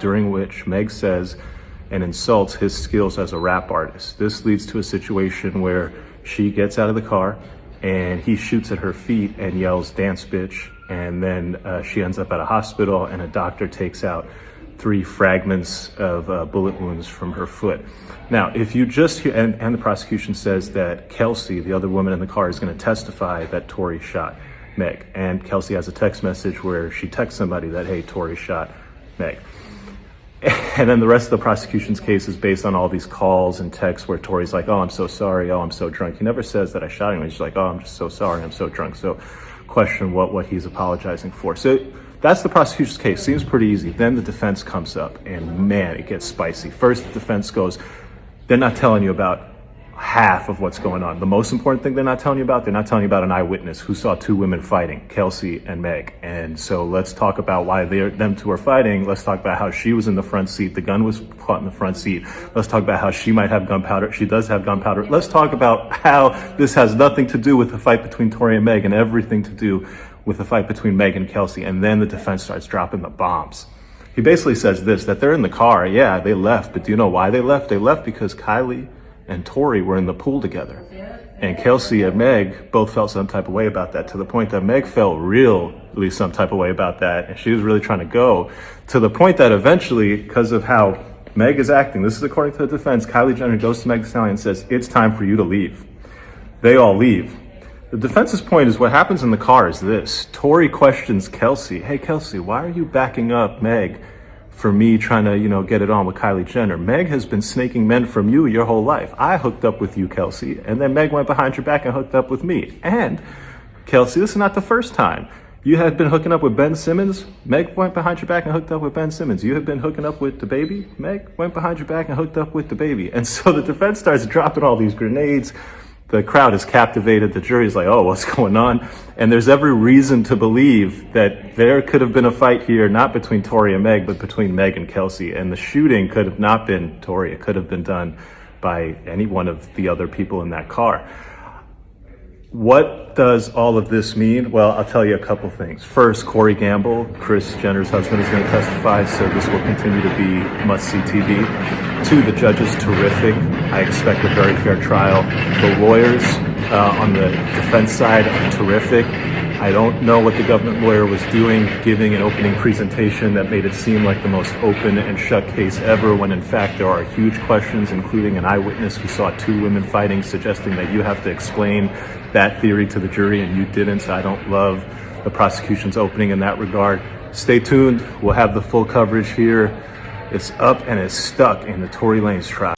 during which Meg says and insults his skills as a rap artist. This leads to a situation where she gets out of the car and he shoots at her feet and yells, "Dance, bitch." And then she ends up at a hospital, and a doctor takes out 3 fragments of bullet wounds from her foot. Now, if you just hear, and the prosecution says that Kelsey, the other woman in the car, is going to testify that Tory shot Meg. And Kelsey has a text message where she texts somebody that, hey, Tory shot Meg. And then the rest of the prosecution's case is based on all these calls and texts where Tory's like, "Oh, I'm so sorry. Oh, I'm so drunk." He never says that I shot him. He's just like, "Oh, I'm just so sorry. I'm so drunk." So question what he's apologizing for. So that's the prosecution's case. Seems pretty easy. Then the defense comes up, and man, it gets spicy. First, the defense goes, they're not telling you about half of what's going on. The most important thing they're not telling you about an eyewitness who saw 2 women fighting, Kelsey and Meg. And so let's talk about why them 2 are fighting. Let's talk about how she was in the front seat. The gun was caught in the front seat. Let's talk about how she might have gunpowder. She does have gunpowder. Let's talk about how this has nothing to do with the fight between Tory and Meg and everything to do with the fight between Meg and Kelsey. And then the defense starts dropping the bombs. He basically says this, that they're in the car. Yeah, they left. But do you know why they left? They left because Kylie and Tory were in the pool together. And Kelsey and Meg both felt some type of way about that, to the point that Meg felt really some type of way about that. And she was really trying to go, to the point that eventually, because of how Meg is acting, this is according to the defense, Kylie Jenner goes to Meg Thee Stallion and says, "It's time for you to leave." They all leave. The defense's point is what happens in the car is this. Tory questions Kelsey, "Hey Kelsey, why are you backing up Meg for me trying to, get it on with Kylie Jenner? Meg has been snaking men from you your whole life. I hooked up with you, Kelsey, and then Meg went behind your back and hooked up with me. And Kelsey, this is not the first time. You had been hooking up with Ben Simmons. Meg went behind your back and hooked up with Ben Simmons. You had been hooking up with the baby. Meg went behind your back and hooked up with the baby." And so the defense starts dropping all these grenades. The crowd is captivated. The jury's like, "Oh, what's going on?" And there's every reason to believe that there could have been a fight here, not between Tory and Meg, but between Meg and Kelsey. And the shooting could have not been Tory. It could have been done by any one of the other people in that car. What does all of this mean? Well, I'll tell you a couple things. First, Corey Gamble, Kris Jenner's husband, is going to testify, so this will continue to be must-see TV. 2, the judge is terrific. I expect a very fair trial. The lawyers on the defense side are terrific. I don't know what the government lawyer was doing, giving an opening presentation that made it seem like the most open and shut case ever, when in fact there are huge questions, including an eyewitness who saw 2 women fighting, suggesting that you have to explain that theory to the jury, and you didn't. So I don't love the prosecution's opening in that regard. Stay tuned. We'll have the full coverage here. It's up and it's stuck in the Tory Lanez trial.